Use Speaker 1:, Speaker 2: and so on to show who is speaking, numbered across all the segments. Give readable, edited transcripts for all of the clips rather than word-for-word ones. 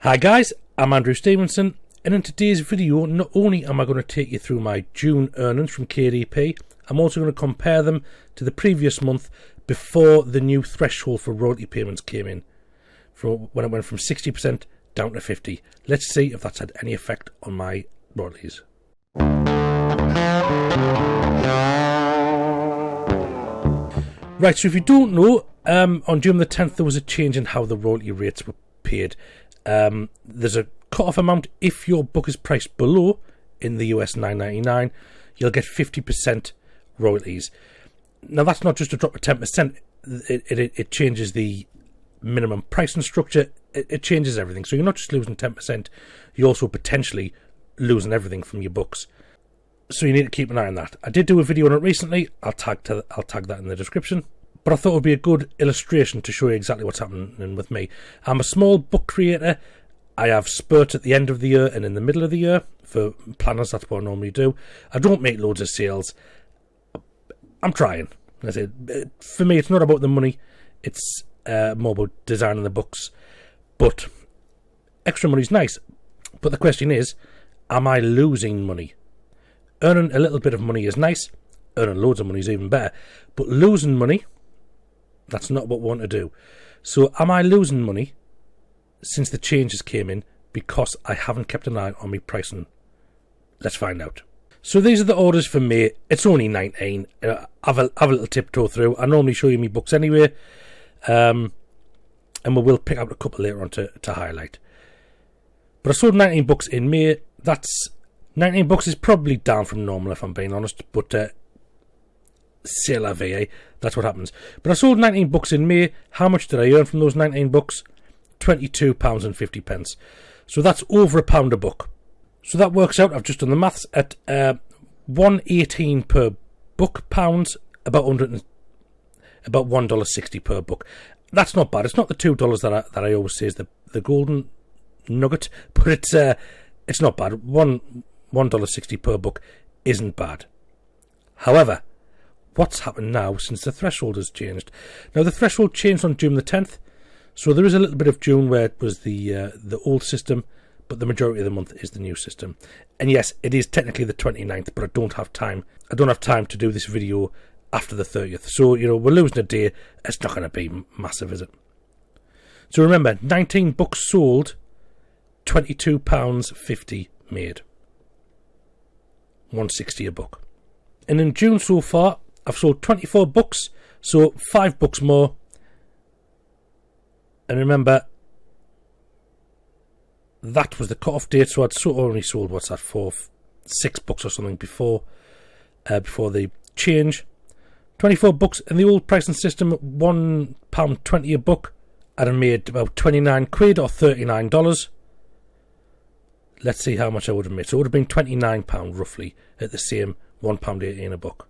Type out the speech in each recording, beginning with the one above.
Speaker 1: Hi guys, I'm Andrew Stevenson, and in today's video not only am I going to take you through my June earnings from KDP, I'm also going to compare them to the previous month before the new threshold for royalty payments came in, when it went from 60% down to 50%. Let's see if that's had any effect on my royalties. Right, so if you don't know, on June the 10th there was a change in how the royalty rates were paid. There's a cut-off amount. If your book is priced below, in the US $9.99, you'll get 50% royalties. Now that's not just a drop of 10%, it changes the minimum pricing structure, it changes everything. So you're not just losing 10%, you're also potentially losing everything from your books. So you need to keep an eye on that. I did do a video on it recently, I'll tag that in the description. But I thought it would be a good illustration to show you exactly what's happening with me. I'm a small book creator. I have spurts at the end of the year and in the middle of the year. For planners, that's what I normally do. I don't make loads of sales. I'm trying. I said, for me, it's not about the money. It's more about designing the books. But extra money's nice. But the question is, am I losing money? Earning a little bit of money is nice. Earning loads of money is even better. But losing money, that's not what we want to do. So am I losing money since the changes came in because I haven't kept an eye on my pricing? Let's find out. So these are the orders for May. It's only 19. Have a little tiptoe through. I normally show you my books anyway. And we will pick out a couple later on to highlight. But I sold 19 books in May. That's 19 books is probably down from normal if I'm being honest. But c'est la vie, eh? That's what happens. But I sold 19 books in May. How much did I earn from those 19 books? £22.50. So that's over £1 a book. So that works out, I've just done the maths, at $1.18 per book, pounds, about $1.60 per book. That's not bad. It's not the $2 that I always say is the golden nugget, but it's not bad. $1.60 per book isn't bad. However, what's happened now since the threshold has changed? Now the threshold changed on June the 10th, so there is a little bit of June where it was the old system, but the majority of the month is the new system. And yes, it is technically the 29th, but I don't have time to do this video after the 30th. So, you know, we're losing a day. It's not going to be massive, is it? So remember, 19 books sold, £22.50 made. $1.60 a book. And in June so far, I've sold 24 books, so 5 books more. And remember, that was the cut-off date, so I'd only sold, 6 books or something before the change. 24 books in the old pricing system at £1.20 a book. I'd have made about 29 quid or $39. Let's see how much I would have made. So it would have been £29 roughly at the same £1.18 a book.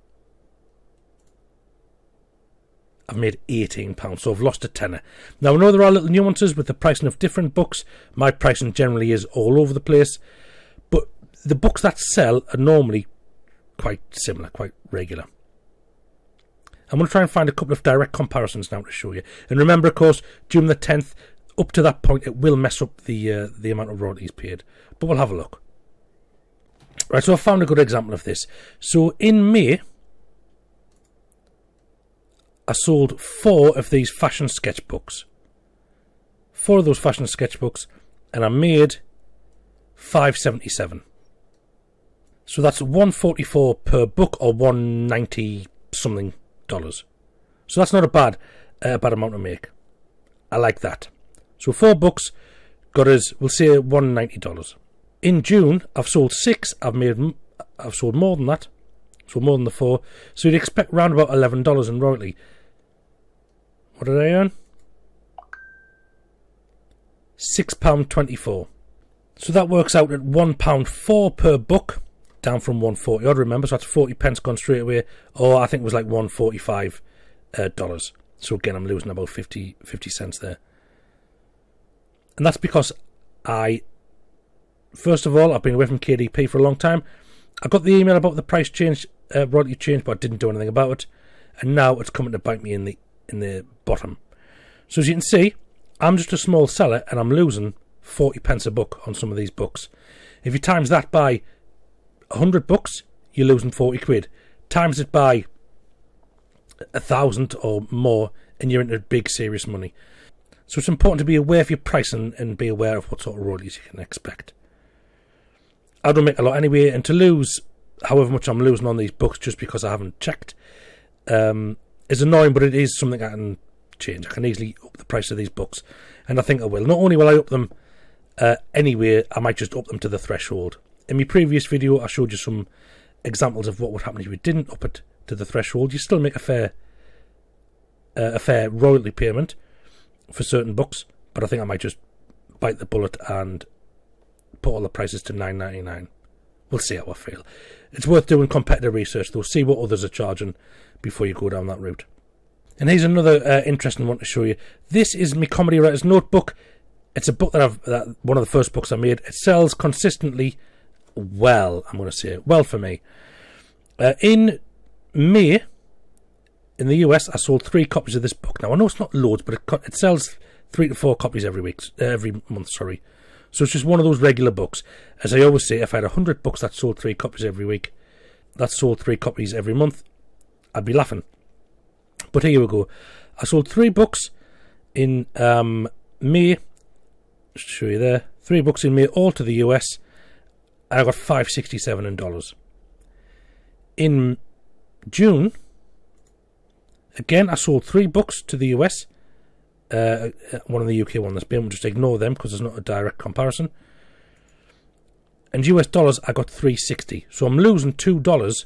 Speaker 1: I've made £18, so I've lost a tenner. Now, I know there are little nuances with the pricing of different books. My pricing generally is all over the place. But the books that sell are normally quite similar, quite regular. I'm going to try and find a couple of direct comparisons now to show you. And remember, of course, June the 10th, up to that point, it will mess up the amount of royalties paid. But we'll have a look. Right, so I found a good example of this. So in May, I sold 4 of these fashion sketchbooks. 4 of those fashion sketchbooks, and I made $5.77. So that's $1.44 per book, or $1.90 something dollars. So that's not a bad amount to make. I like that. So 4 books got us, we'll say, $190. In June, I've sold 6. I've sold more than that. So more than the 4. So you'd expect around about $11 in royalty. What did I earn? £6.24. So that works out at £1.04 per book, down from $1.40 odd, remember, so that's 40 pence gone straight away, or I think it was like $1.45 dollars. So again, I'm losing about 50 cents there. And that's because first of all, I've been away from KDP for a long time. I got the email about the price change, royalty change, but I didn't do anything about it. And now it's coming to bite me in the bottom. So as you can see, I'm just a small seller and I'm losing 40 pence a book on some of these books. If you times that by 100 books, you're losing 40 quid. Times it by 1,000 or more, and you're into big, serious money. So it's important to be aware of your price and be aware of what sort of royalties you can expect. I don't make a lot anyway, and to lose however much I'm losing on these books just because I haven't checked is annoying, but it is something I can change. I can easily up the price of these books, and I think I will. Not only will I up them anyway, I might just up them to the threshold. In my previous video, I showed you some examples of what would happen if you didn't up it to the threshold. You still make a fair royalty payment for certain books, but I think I might just bite the bullet and put all the prices to $9.99. We'll see how I feel. It's worth doing competitor research though. See what others are charging before you go down that route. And here's another interesting one to show you. This is my Comedy Writer's Notebook. It's a book that one of the first books I made. It sells consistently well. I'm going to say well for me. In May, in the US, I sold 3 copies of this book. Now I know it's not loads, but it sells 3 to 4 copies every month. Sorry. So it's just one of those regular books. As I always say, if I had 100 books that sold 3 copies every week, that sold 3 copies every month, I'd be laughing. But here we go. I sold 3 books in May. Show you there. 3 books in May, all to the US. I got $5.67 in dollars. In June, again, I sold 3 books to the US. One in the UK, one that's been. We'll just ignore them because there's not a direct comparison. And US dollars, I got $3.60. So I'm losing $2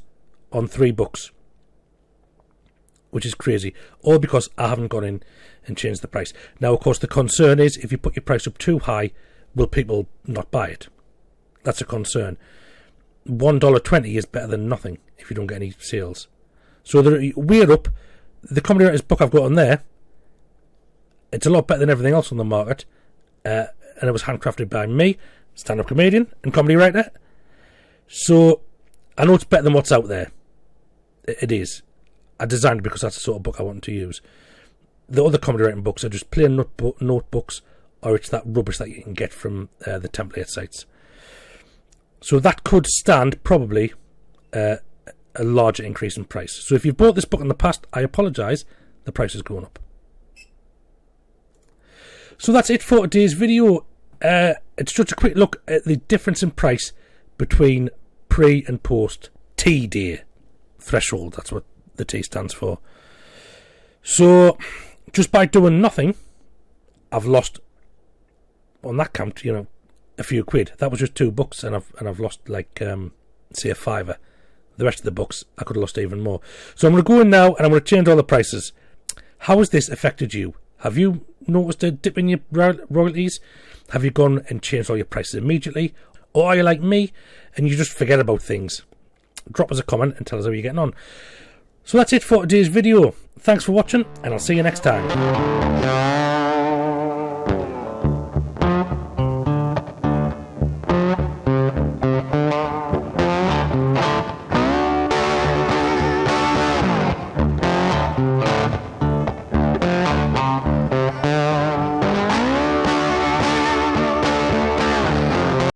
Speaker 1: on 3 books, which is crazy. All because I haven't gone in and changed the price. Now, of course, the concern is if you put your price up too high, will people not buy it? That's a concern. $1.20 is better than nothing if you don't get any sales. So we're up. The Comedy Writer's book I've got on there, it's a lot better than everything else on the market. And it was handcrafted by me, stand-up comedian and comedy writer. So I know it's better than what's out there. It is. I designed it because that's the sort of book I wanted to use. The other comedy writing books are just plain notebooks, or it's that rubbish that you can get from the template sites. So that could stand probably a larger increase in price. So if you've bought this book in the past, I apologise, the price is going up. So that's it for today's video. It's just a quick look at the difference in price between pre and post T-Day threshold. That's what the T stands for. So just by doing nothing, I've lost on that count, a few quid. That was just 2 books, and I've lost like say a $5. The rest of the books I could have lost even more. So I'm going to go in now and I'm going to change all the prices. How has this affected you? Have you noticed a dip in your royalties? Have you gone and changed all your prices immediately? Or are you like me and you just forget about things? Drop us a comment and tell us how you're getting on. So that's it for today's video. Thanks for watching, and I'll see you next time.